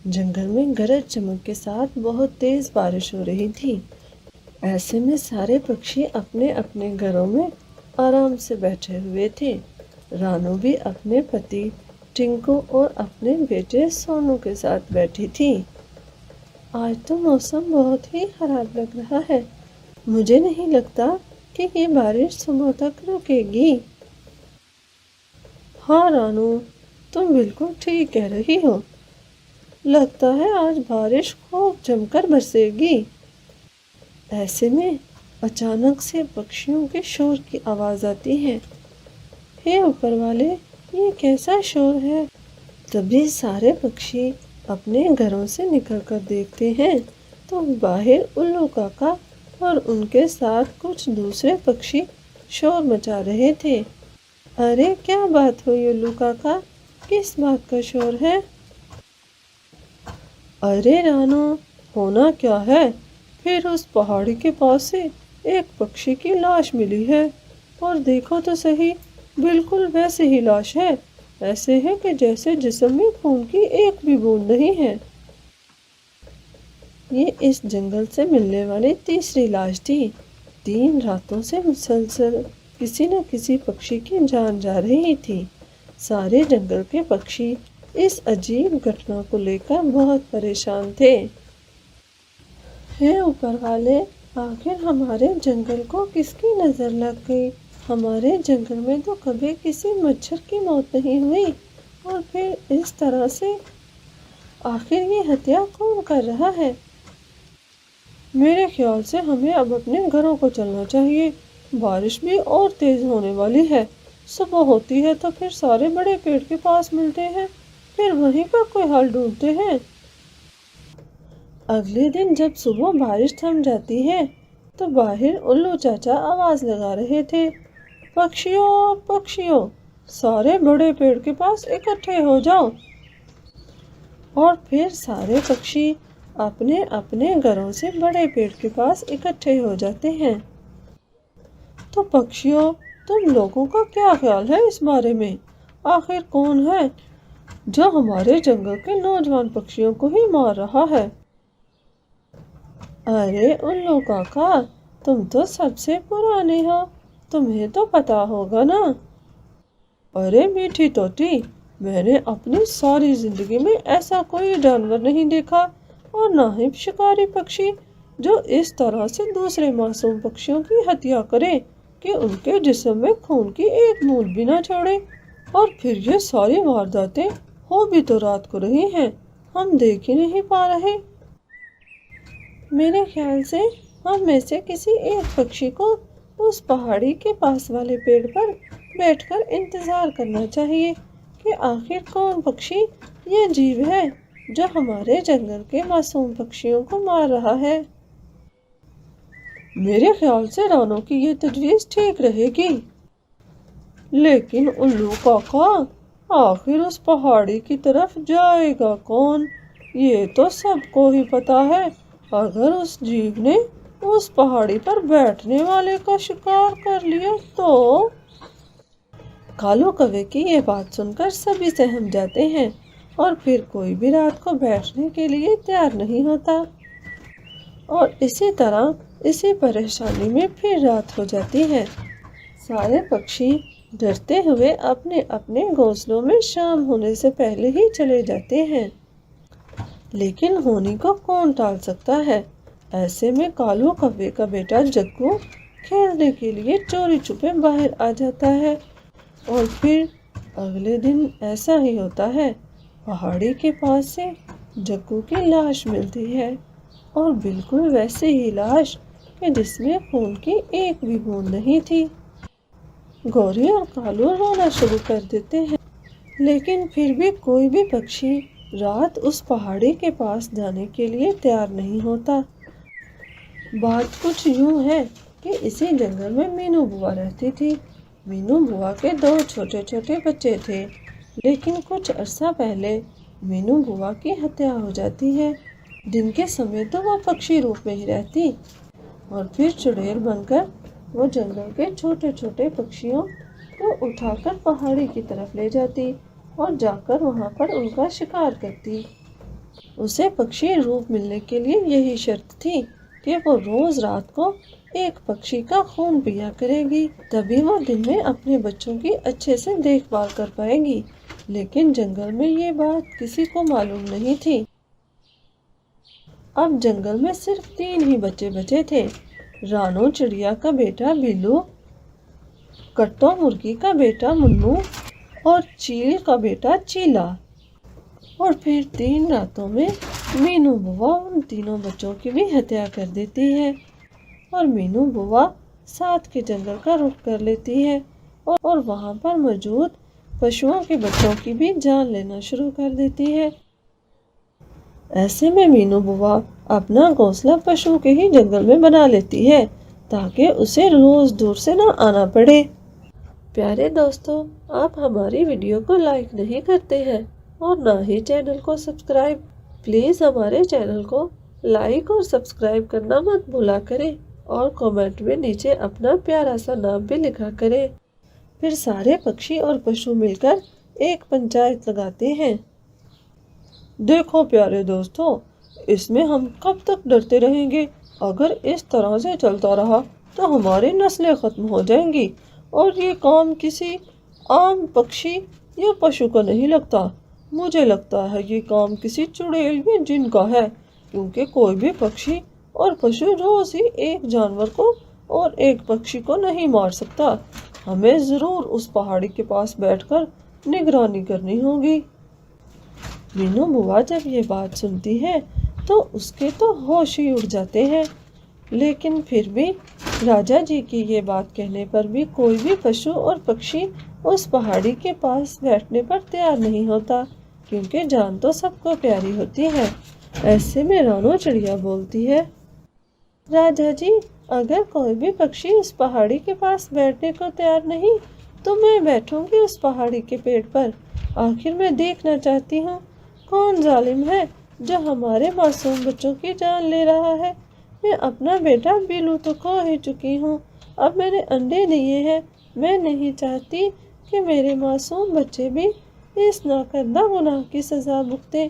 جنگل میں گرج چمک کے ساتھ بہت تیز بارش ہو رہی تھی۔ ایسے میں سارے پکشی اپنے اپنے گھروں میں آرام سے بیٹھے ہوئے تھے۔ رانو بھی اپنے پتی ٹنکو اور اپنے بیٹے سونو کے ساتھ بیٹھی تھی۔ آج تو موسم بہت ہی خراب لگ رہا ہے، مجھے نہیں لگتا کہ یہ بارش صبح تک رکے گی۔ ہاں رانو، تم بالکل ٹھیک کہہ رہی ہو، لگتا ہے آج بارش خوب جم کر برسے گی۔ ایسے میں اچانک سے پکشیوں کے شور کی آواز آتی ہے۔ ہے اوپر والے، یہ کیسا شور ہے؟ تبھی سارے پکشی اپنے گھروں سے نکل کر دیکھتے ہیں تو باہر الو کاکا اور ان کے ساتھ کچھ دوسرے پکشی شور مچا رہے تھے۔ ارے کیا بات ہوئی الو کاکا، کس بات کا شور ہے؟ ارے رانو، ہونا کیا ہے، پھر اس پہاڑی کے پاس سے ایک پکشی کی لاش ملی ہے، اور دیکھو تو صحیح، بالکل ویسے ہی لاش ہے، ایسے ہے کہ جیسے جسم میں خون کی ایک بھی بوند نہیں ہے۔ یہ اس جنگل سے ملنے والی تیسری لاش تھی۔ 3 راتوں سے مسلسل کسی نہ کسی پکشی کی جان جا رہی تھی۔ سارے جنگل کے پکشی اس عجیب گھٹنا کو لے کر بہت پریشان تھے۔ ہے اوپر والے، آخر ہمارے جنگل کو کس کی نظر لگ گئی؟ ہمارے جنگل میں تو کبھی کسی مچھر کی موت نہیں ہوئی، اور پھر اس طرح سے آخر یہ ہتیا کون کر رہا ہے؟ میرے خیال سے ہمیں اب اپنے گھروں کو چلنا چاہیے، بارش بھی اور تیز ہونے والی ہے۔ صبح ہوتی ہے تو پھر سارے بڑے پیڑ کے پاس ملتے ہیں، پھر وہیں پر کوئی حل ڈھونڈتے ہیں۔ اگلے دن جب صبح بارش تھم جاتی ہے تو باہر الو چاچا آواز لگا رہے تھے، پکشیوں پکشیوں، سارے بڑے پیڑ کے پاس اکٹھے ہو جاؤ۔ اور پھر سارے پکشی اپنے اپنے گھروں سے بڑے پیڑ کے پاس اکٹھے ہو جاتے ہیں۔ تو پکشیوں، تم لوگوں کا کیا خیال ہے اس بارے میں؟ آخر کون ہے جو ہمارے جنگل کے نوجوان پکشیوں کو ہی مار رہا ہے؟ ارے الو کاکا، تم تو سب سے پرانے ہو، تمہیں تو پتا ہوگا نا۔ ارے میٹھی طوطی، میں نے اپنی ساری زندگی میں ایسا کوئی جانور نہیں دیکھا، اور نہ ہی شکاری پکشی جو اس طرح سے دوسرے معصوم پکشیوں کی ہتیا کرے کہ ان کے جسم میں خون کی ایک بوند بھی نہ چھوڑے۔ اور پھر یہ ساری وارداتیں ہو بھی تو رات کو رہی ہیں، ہم دیکھ ہی نہیں پا رہے۔ میرے خیال سے ہم میں سے کسی ایک پکشی کو اس پہاڑی کے پاس والے پیڑ پر بیٹھ کر انتظار کرنا چاہیے کہ آخر کون پکشی یہ جیو ہے جو ہمارے جنگل کے معصوم پکشیوں کو مار رہا ہے۔ میرے خیال سے رانو کی یہ تجویز ٹھیک رہے گی۔ لیکن الو کاکا، آخر اس پہاڑی کی طرف جائے گا کون؟ یہ تو سب کو ہی پتا ہے، اگر اس جیو نے اس پہاڑی پر بیٹھنے والے کا شکار کر لیا تو؟ کالو کوے کی یہ بات سن کر سبھی سہم جاتے ہیں، اور پھر کوئی بھی رات کو بیٹھنے کے لیے تیار نہیں ہوتا، اور اسی طرح اسی پریشانی میں پھر رات ہو جاتی ہے۔ سارے پکشی ڈرتے ہوئے اپنے اپنے گھونسلوں میں شام ہونے سے پہلے ہی چلے جاتے ہیں۔ لیکن ہونی کو کون ٹال سکتا ہے؟ ایسے میں کالو کوے کا بیٹا جگو کھیلنے کے لیے چوری چھپے باہر آ جاتا ہے، اور پھر اگلے دن ایسا ہی ہوتا ہے، پہاڑی کے پاس سے جگو کی لاش ملتی ہے، اور بالکل ویسے ہی لاش کہ جس میں خون کی ایک بھی بوند نہیں تھی۔ گوری اور کالو رونا شروع کر دیتے ہیں، لیکن پھر بھی کوئی بھی پکشی رات اس پہاڑی کے پاس جانے کے لیے تیار نہیں ہوتا۔ بات کچھ یوں ہے کہ اسی جنگل میں مینو بوا رہتی تھی۔ مینو بوا کے 2 چھوٹے چھوٹے بچے تھے، لیکن کچھ عرصہ پہلے مینو بوا کی ہتیا ہو جاتی ہے۔ دن کے سمے تو وہ پکشی روپ میں ہی رہتی، اور پھر چڑیل بن کر وہ جنگل کے چھوٹے چھوٹے پکشیوں کو اٹھا کر پہاڑی کی طرف لے جاتی، اور جا کر وہاں پر ان کا شکار کرتی۔ اسے پکشی روپ ملنے کے لیے یہی شرط تھی کہ وہ روز رات کو ایک پکشی کا خون پیا کرے گی، تبھی وہ دن میں اپنے بچوں کی اچھے سے دیکھ بھال کر پائے گی۔ لیکن جنگل میں یہ بات کسی کو معلوم نہیں تھی۔ اب جنگل میں صرف 3 ہی بچے بچے تھے، رانو چڑیا کا بیٹا بیلو، کٹو مرغی کا بیٹا منو اور چیل کا بیٹا چیلا۔ اور پھر 3 راتوں میں مینو بوا ان تینوں بچوں کی بھی ہتیا کر دیتی ہے، اور مینو بوا ساتھ کے جنگل کا رخ کر لیتی ہے اور وہاں پر موجود پشوؤں کے بچوں کی بھی جان لینا شروع کر دیتی ہے۔ ایسے میں مینو بوا اپنا گھونسلہ پشو کے ہی جنگل میں بنا لیتی ہے تاکہ اسے روز دور سے نہ آنا پڑے۔ پیارے دوستو، آپ ہماری ویڈیو کو لائک نہیں کرتے ہیں اور نہ ہی چینل کو سبسکرائب، پلیز ہمارے چینل کو لائک اور سبسکرائب کرنا مت بھولا کریں اور کمنٹ میں نیچے اپنا پیارا سا نام بھی لکھا کریں۔ پھر سارے پکشی اور پشو مل کر ایک پنچایت لگاتے ہیں۔ دیکھو پیارے دوستو، اس میں ہم کب تک ڈرتے رہیں گے؟ اگر اس طرح سے چلتا رہا تو ہماری نسلیں ختم ہو جائیں گی، اور یہ کام کسی عام پکشی یا پشو کو نہیں لگتا۔ مجھے لگتا ہے یہ کام کسی چڑیل یا جن کا ہے، کیونکہ کوئی بھی پکشی اور پشو روز ہی ایک جانور کو اور ایک پکشی کو نہیں مار سکتا۔ ہمیں ضرور اس پہاڑی کے پاس بیٹھ کر نگرانی کرنی ہوگی۔ مینو بوا جب یہ بات سنتی ہے تو اس کے تو ہوش ہی اڑ جاتے ہیں، لیکن پھر بھی راجا جی کی یہ بات کہنے پر بھی کوئی بھی پشو اور پکشی اس پہاڑی کے پاس بیٹھنے پر تیار نہیں ہوتا، کیونکہ جان تو سب کو پیاری ہوتی ہے۔ ایسے میں رانو چڑیا بولتی ہے، راجا جی، اگر کوئی بھی پکشی اس پہاڑی کے پاس بیٹھنے کو تیار نہیں تو میں بیٹھوں گی اس پہاڑی کے پیڑ پر۔ آخر میں دیکھنا چاہتی ہوں کون ظالم ہے جو ہمارے معصوم بچوں کی جان لے رہا ہے۔ میں اپنا بیٹا بیلو تو کھو ہی چکی ہوں، اب میں نے انڈے دیے ہیں، میں نہیں چاہتی کہ میرے معصوم بچے بھی اس ناکردہ گناہ کی سزا بھگتیں۔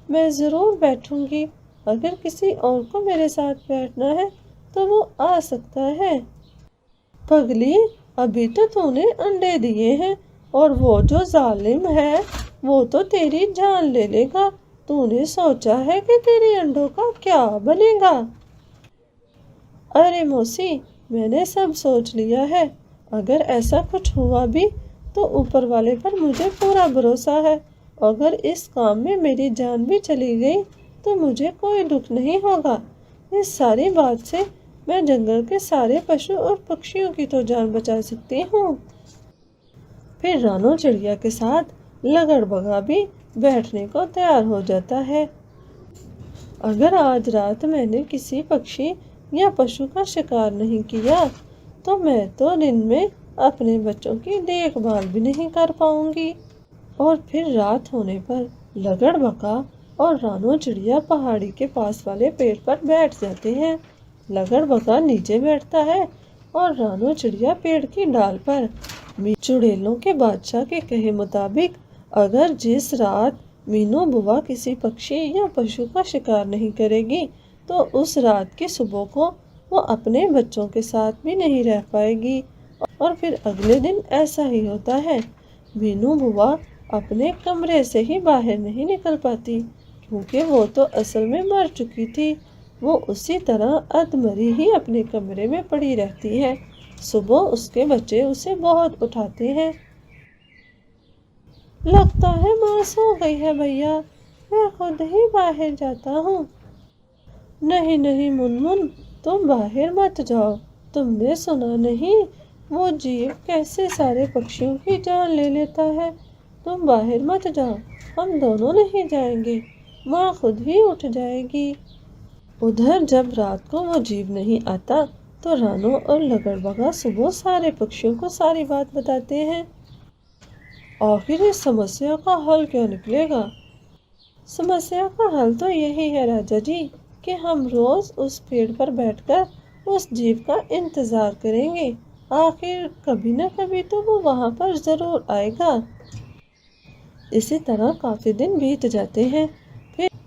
میں ضرور بیٹھوں گی، اگر کسی اور کو میرے ساتھ بیٹھنا ہے تو وہ آ سکتا ہے۔ پگلی، ابھی تو نے انڈے دیے ہیں اور وہ جو ظالم ہے وہ تو تیری جان لے لے گا۔ تو نے سوچا ہے کہ تیرے انڈوں کا کیا بنے گا؟ ارے موسی، میں نے سب سوچ لیا ہے، اگر ایسا کچھ ہوا بھی تو اوپر والے پر مجھے پورا بھروسہ ہے۔ اگر اس کام میں میری جان بھی چلی گئی تو مجھے کوئی دکھ نہیں ہوگا۔ اس ساری بات سے میں جنگل کے سارے پشو اور پکشیوں کی تو جان بچا سکتی ہوں۔ پھر رانو چڑیا کے ساتھ لگڑ بگا بھی بیٹھنے کو تیار ہو جاتا ہے۔ اگر آج رات میں نے کسی پکشی یا پشو کا شکار نہیں کیا تو میں تو دن میں اپنے بچوں کی دیکھ بھال بھی نہیں کر پاؤں گی۔ اور پھر رات ہونے پر لگڑ بگا اور رانو چڑیا پہاڑی کے پاس والے پیڑ پر بیٹھ جاتے ہیں۔ لگڑ بگا نیچے بیٹھتا ہے اور رانو چڑیا پیڑ کی ڈال پر۔ چڑیلوں کے بادشاہ کے کہے مطابق اگر جس رات مینو بوا کسی پکشی یا پشو کا شکار نہیں کرے گی تو اس رات کی صبح کو وہ اپنے بچوں کے ساتھ بھی نہیں رہ پائے گی، اور پھر اگلے دن ایسا ہی ہوتا ہے۔ مینو بوا اپنے کمرے سے ہی باہر نہیں نکل پاتی، کیونکہ وہ تو اصل میں مر چکی تھی۔ وہ اسی طرح ادمری ہی اپنے کمرے میں پڑی رہتی ہے۔ صبح اس کے بچے اسے بہت اٹھاتے ہیں۔ لگتا ہے ماں سو گئی ہے بھیا، میں خود ہی باہر جاتا ہوں۔ نہیں نہیں منمن، تم باہر مت جاؤ، تم نے سنا نہیں وہ جیو کیسے سارے پکشیوں کی جان لے لیتا ہے؟ تم باہر مت جاؤ، ہم دونوں نہیں جائیں گے، ماں خود ہی اٹھ جائے گی۔ ادھر جب رات کو وہ جیو نہیں آتا تو رانو اور لگڑ بگا صبح سارے پکشیوں کو ساری بات بتاتے ہیں۔ آخر اس سمسیا کا حل کیا نکلے گا؟ سمسیا کا حل تو یہی ہے راجا جی کہ ہم روز اس پیڑ پر بیٹھ کر اس جیو کا انتظار کریں گے، آخر کبھی نہ کبھی تو وہ وہاں پر ضرور آئے گا۔ اسی طرح کافی دن بیت جاتے ہیں۔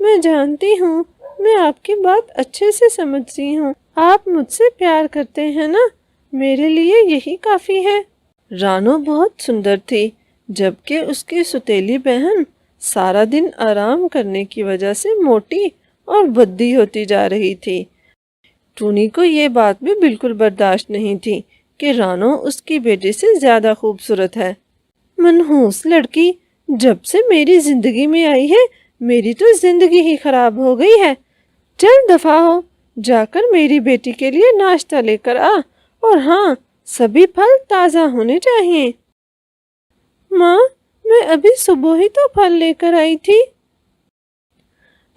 میں جانتی ہوں، میں آپ کی بات اچھے سے سمجھتی ہوں، آپ مجھ سے پیار کرتے ہیں نا، میرے لیے یہی کافی ہے۔ رانو بہت سندر تھی، جبکہ اس کی ستیلی بہن سارا دن آرام کرنے کی وجہ سے موٹی اور بھدی ہوتی جا رہی تھی۔ ٹونی کو یہ بات بھی بالکل برداشت نہیں تھی کہ رانو اس کی بیٹی سے زیادہ خوبصورت ہے۔ منحوس لڑکی، جب سے میری زندگی میں آئی ہے میری تو زندگی ہی خراب ہو گئی ہے۔ چل دفع ہو، جا کر میری بیٹی کے لیے ناشتہ لے کر آ، اور ہاں، سبھی پھل تازہ ہونے چاہیے۔ ماں، میں ابھی صبح ہی تو پھل لے کر آئی تھی۔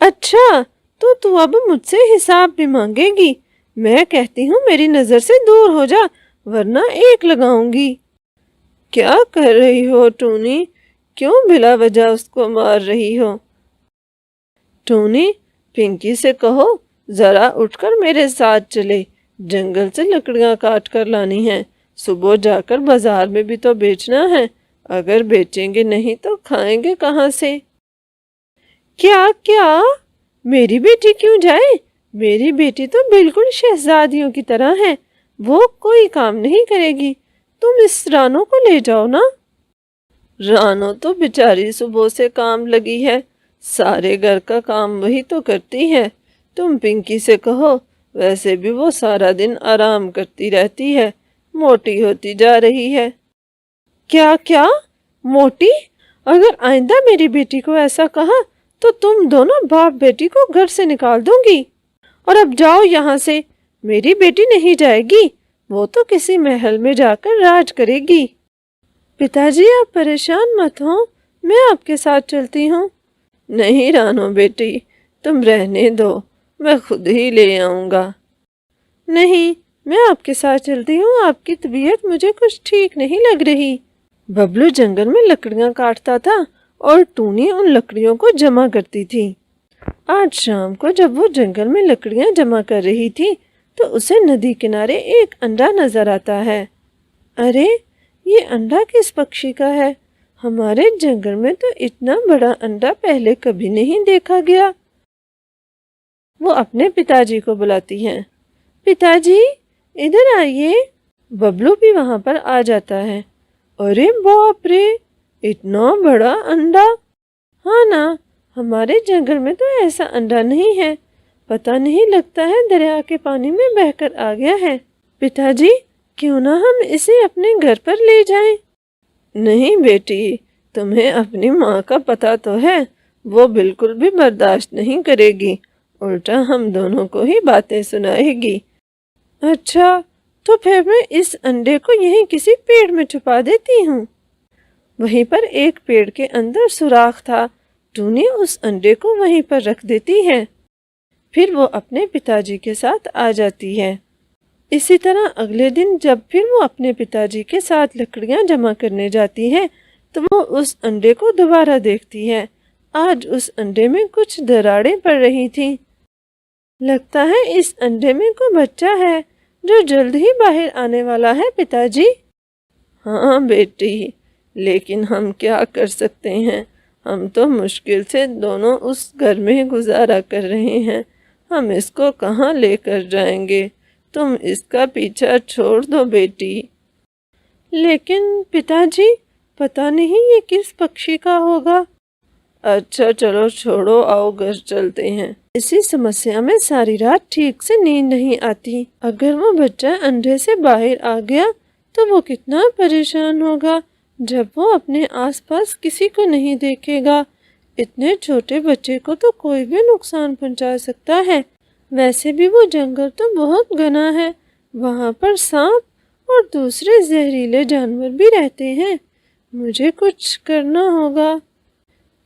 اچھا، تو اب مجھ سے حساب بھی مانگے گی؟ میں کہتی ہوں میری نظر سے دور ہو جا، ورنہ ایک لگاؤں گی۔ کیا کر رہی ہو ٹونی؟ کیوں بلا وجہ اس کو مار رہی ہو؟ ٹونی، پنکی سے کہو ذرا اٹھ کر میرے ساتھ چلے، جنگل سے لکڑیاں کاٹ کر لانی ہیں، صبح جا کر بازار میں بھی تو بیچنا ہے، اگر بیچیں گے نہیں تو کھائیں گے کہاں سے؟ کیا میری بیٹی کیوں جائے؟ میری بیٹی تو بالکل شہزادیوں کی طرح ہے، وہ کوئی کام نہیں کرے گی، تم اس رانو کو لے جاؤ نا۔ رانو تو بیچاری صبح سے کام لگی ہے، سارے گھر کا کام وہی تو کرتی ہے، تم پنکی سے کہو، ویسے بھی وہ سارا دن آرام کرتی رہتی ہے، موٹی ہوتی جا رہی ہے۔ کیا موٹی؟ اگر آئندہ میری بیٹی کو ایسا کہا تو تم دونوں باپ بیٹی کو گھر سے نکال دوں گی، اور اب جاؤ یہاں سے، میری بیٹی نہیں جائے گی، وہ تو کسی محل میں جا کر راج کرے گی۔ پتا جی، آپ پریشان مت ہوں، میں آپ کے ساتھ چلتی ہوں۔ نہیں رانو بیٹی، تم رہنے دو، میں خود ہی لے آؤں گا۔ نہیں، میں آپ کے ساتھ چلتی ہوں، آپ کی طبیعت مجھے کچھ ٹھیک نہیں لگ رہی۔ ببلو جنگل میں لکڑیاں کاٹتا تھا اور ٹونی ان لکڑیوں کو جمع کرتی تھی۔ آج شام کو جب وہ جنگل میں لکڑیاں جمع کر رہی تھی تو اسے ندی کنارے ایک انڈا نظر آتا ہے۔ ارے، یہ انڈا کس پکشی کا ہے؟ ہمارے جنگل میں تو اتنا بڑا انڈا پہلے کبھی نہیں دیکھا گیا۔ وہ اپنے پتا جی کو بلاتی ہیں۔ پتا جی، ادھر آئیے۔ ببلو بھی وہاں پر آ جاتا ہے۔ ارے باپ رے، اتنا بڑا انڈا! ہاں نا، ہمارے جنگل میں تو ایسا انڈا نہیں ہے، پتہ نہیں لگتا ہے دریا کے پانی میں بہہ کر آ گیا ہے۔ پتا جی، کیوں نہ ہم اسے اپنے گھر پر لے جائیں؟ نہیں بیٹی، تمہیں اپنی ماں کا پتہ تو ہے، وہ بالکل بھی برداشت نہیں کرے گی، الٹا ہم دونوں کو ہی باتیں سنائے گی۔ اچھا، تو پھر میں اس انڈے کو یہیں کسی پیڑ میں چھپا دیتی ہوں۔ وہیں پر ایک پیڑ کے اندر سوراخ تھا، ٹونی اس انڈے کو وہیں پر رکھ دیتی ہے، پھر وہ اپنے پتا جی کے ساتھ آ جاتی ہے۔ اسی طرح اگلے دن جب پھر وہ اپنے پتا جی کے ساتھ لکڑیاں جمع کرنے جاتی ہے تو وہ اس انڈے کو دوبارہ دیکھتی ہے۔ آج اس انڈے میں کچھ دراڑیں پڑ رہی تھیں۔ لگتا ہے اس انڈے میں کوئی بچہ ہے جو جلد ہی باہر آنے والا ہے پتا جی۔ ہاں بیٹی، لیکن ہم کیا کر سکتے ہیں، ہم تو مشکل سے دونوں اس گھر میں گزارا کر رہے ہیں، ہم اس کو کہاں لے کر جائیں گے، تم اس کا پیچھا چھوڑ دو بیٹی۔ لیکن پتا جی، پتہ نہیں یہ کس پکشی کا ہوگا۔ اچھا چلو چھوڑو، آؤ گھر چلتے ہیں۔ اسی سمسیا میں ساری رات ٹھیک سے نیند نہیں آتی۔ اگر وہ بچہ انڈے سے باہر آ گیا تو وہ کتنا پریشان ہوگا جب وہ اپنے آس پاس کسی کو نہیں دیکھے گا۔ اتنے چھوٹے بچے کو تو کوئی بھی نقصان پہنچا سکتا ہے، ویسے بھی وہ جنگل تو بہت گھنا ہے، وہاں پر سانپ اور دوسرے زہریلے جانور بھی رہتے ہیں، مجھے کچھ کرنا ہوگا۔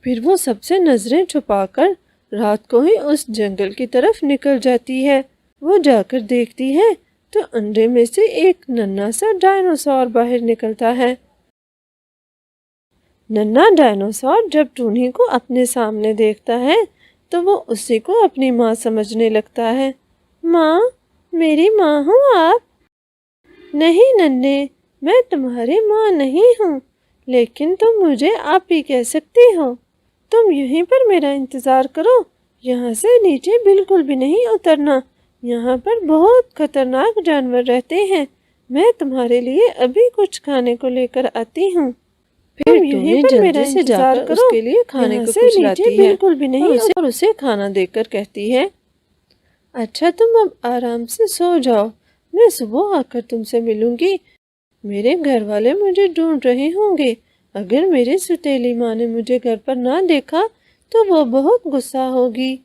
پھر وہ سب سے نظریں چھپا کر رات کو ہی اس جنگل کی طرف نکل جاتی ہے۔ وہ جا کر دیکھتی ہے تو انڈے میں سے ایک ننھا سا ڈائنوسار باہر نکلتا ہے۔ ننھا ڈائنوسار جب ٹونی کو اپنے سامنے دیکھتا ہے تو وہ اسی کو اپنی ماں سمجھنے لگتا ہے۔ ماں، میری ماں ہوں آپ؟ نہیں ننھے، میں تمہاری ماں نہیں ہوں، لیکن تم مجھے آپ ہی کہہ سکتی ہو۔ تم یہیں پر میرا انتظار کرو، یہاں سے نیچے بالکل بھی نہیں اترنا، یہاں پر بہت خطرناک جانور رہتے ہیں، میں تمہارے لیے ابھی کچھ کھانے کو لے کر آتی ہوں۔ پھر یہیں پر میرا انتظار کرو، اس کے لیے کھانے کو کچھ لاتی ہے بالکل بھی نہیں اور اسے کھانا دے کر کہتی ہے، اچھا تم اب آرام سے سو جاؤ، میں صبح آ کر تم سے ملوں گی۔ میرے گھر والے مجھے ڈھونڈ رہے ہوں گے، اگر میری ستیلی ماں نے مجھے گھر پر نہ دیکھا تو وہ بہت غصہ ہوگی۔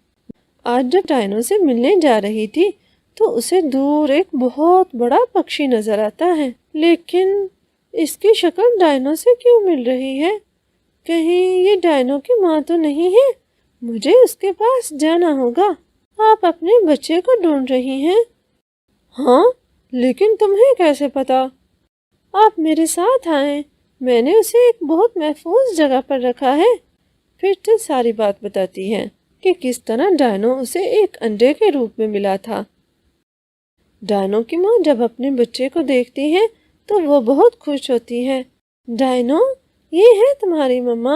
آج جب ڈائنو سے ملنے جا رہی تھی تو اسے دور ایک بہت بڑا پکشی نظر آتا ہے، لیکن اس کی شکل ڈائنو سے کیوں مل رہی ہے؟ کہیں یہ ڈائنو کی ماں تو نہیں ہے؟ مجھے اس کے پاس جانا ہوگا۔ آپ اپنے بچے کو ڈھونڈ رہی ہیں؟ ہاں، لیکن تمہیں کیسے پتا؟ آپ میرے ساتھ آئیں، میں نے اسے ایک بہت محفوظ جگہ پر رکھا ہے۔ پھر تو ساری بات بتاتی ہے کہ کس طرح ڈائنو اسے ایک انڈے کے روپ میں ملا تھا۔ ڈائنو کی ماں جب اپنے بچے کو دیکھتی ہے تو وہ بہت خوش ہوتی ہے۔ ڈائنو، یہ ہے تمہاری مما۔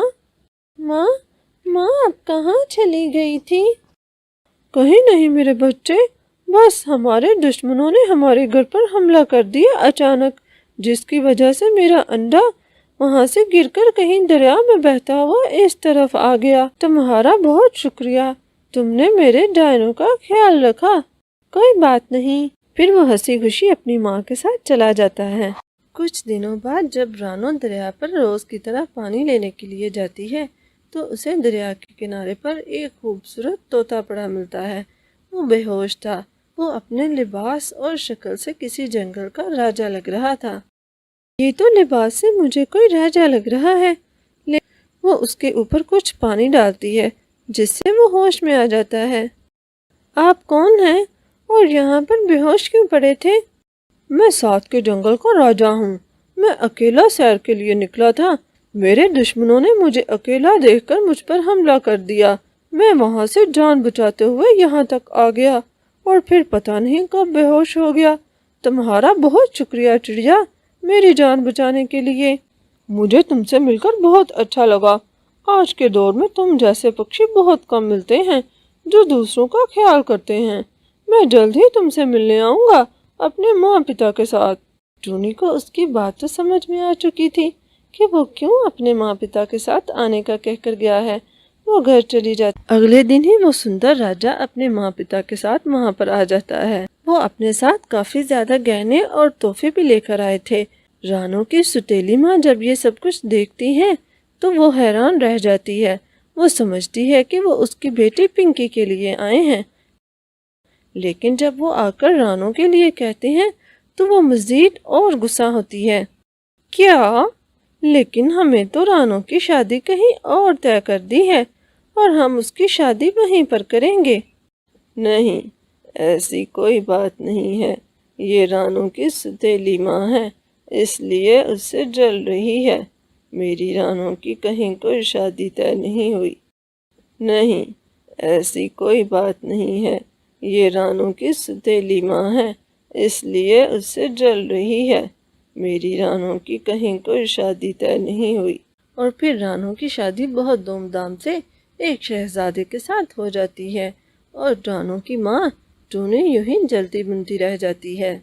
ماں اب کہاں چلی گئی تھی؟ کہیں نہیں میرے بچے، بس ہمارے دشمنوں نے ہمارے گھر پر حملہ کر دیا اچانک، جس کی وجہ سے میرا انڈا وہاں سے گر کر کہیں دریا میں بہتا ہوا اس طرف آ گیا۔ تمہارا بہت شکریہ، تم نے میرے ڈائنو کا خیال رکھا۔ کوئی بات نہیں۔ پھر وہ ہنسی خوشی اپنی ماں کے ساتھ چلا جاتا ہے۔ کچھ دنوں بعد جب رانو دریا پر روز کی طرح پانی لینے کے لیے جاتی ہے تو اسے دریا کے کنارے پر ایک خوبصورت طوطا پڑا ملتا ہے۔ وہ بے ہوش تھا، وہ اپنے لباس اور شکل سے کسی جنگل کا راجا لگ رہا تھا۔ یہ تو لباس سے مجھے کوئی راجا لگ رہا ہے، لیکن وہ اس کے اوپر کچھ پانی ڈالتی ہے جس سے وہ ہوش میں آ جاتا ہے۔ آپ کون ہیں اور یہاں پر بے ہوش کیوں پڑے تھے؟ میں ساتھ کے جنگل کا راجا ہوں، میں اکیلا سیر کے لیے نکلا تھا، میرے دشمنوں نے مجھے اکیلا دیکھ کر مجھ پر حملہ کر دیا، میں وہاں سے جان بچاتے ہوئے یہاں تک آ گیا اور پھر پتہ نہیں کب بے ہوش ہو گیا۔ تمہارا بہت شکریہ چڑیا، میری جان بچانے کے لیے۔ مجھے تم سے مل کر بہت اچھا لگا۔ آج کے دور میں تم جیسے پکشی بہت کم ملتے ہیں جو دوسروں کا خیال کرتے ہیں۔ میں جلد ہی تم سے ملنے آؤں گا اپنے ماں پتا کے ساتھ۔ ٹونی کو اس کی بات تو سمجھ میں آ چکی تھی کہ وہ کیوں اپنے ماں پتا کے ساتھ آنے کا کہہ کر گیا ہے۔ وہ گھر چلی جاتی۔ اگلے دن ہی وہ سندر راجا اپنے ماں پتا کے ساتھ وہاں پر آ جاتا ہے۔ وہ اپنے ساتھ کافی زیادہ گہنے اور تحفے بھی لے کر آئے تھے۔ رانو کی ستیلی ماں جب یہ سب کچھ دیکھتی ہے تو وہ حیران رہ جاتی ہے۔ وہ سمجھتی ہے کہ وہ اس کی بیٹی پنکی کے لیے آئے ہیں، لیکن جب وہ آ کر رانو کے لیے کہتے ہیں تو وہ مزید اور غصہ ہوتی ہے۔ کیا؟ لیکن ہمیں تو رانو کی شادی کہیں اور طے کر دی ہے اور ہم اس کی شادی وہیں پر کریں گے۔ نہیں، ایسی کوئی بات نہیں ہے، یہ رانو کی ستیلی ماں ہے، اس لیے اس سے جل رہی ہے۔ میری رانو کی کہیں کوئی شادی طے نہیں ہوئی۔ نہیں، ایسی کوئی بات نہیں ہے، یہ رانو کی ستیلی ماں ہے، اس لیے اس سے جل رہی ہے۔ میری رانو کی کہیں کوئی شادی طے نہیں ہوئی۔ اور پھر رانو کی شادی بہت دھوم دھام سے ایک شہزادے کے ساتھ ہو جاتی ہے اور رانو کی ماں ٹونی یوں ہی جلتی بنتی رہ جاتی ہے۔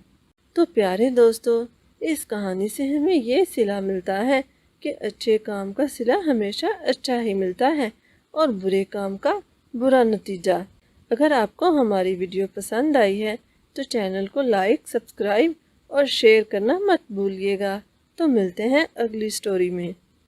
تو پیارے دوستو، اس کہانی سے ہمیں یہ صلہ ملتا ہے کہ اچھے کام کا صلہ ہمیشہ اچھا ہی ملتا ہے اور برے کام کا برا نتیجہ۔ اگر آپ کو ہماری ویڈیو پسند آئی ہے تو چینل کو لائک، سبسکرائب اور شیئر کرنا مت بھولیے گا۔ تو ملتے ہیں اگلی سٹوری میں۔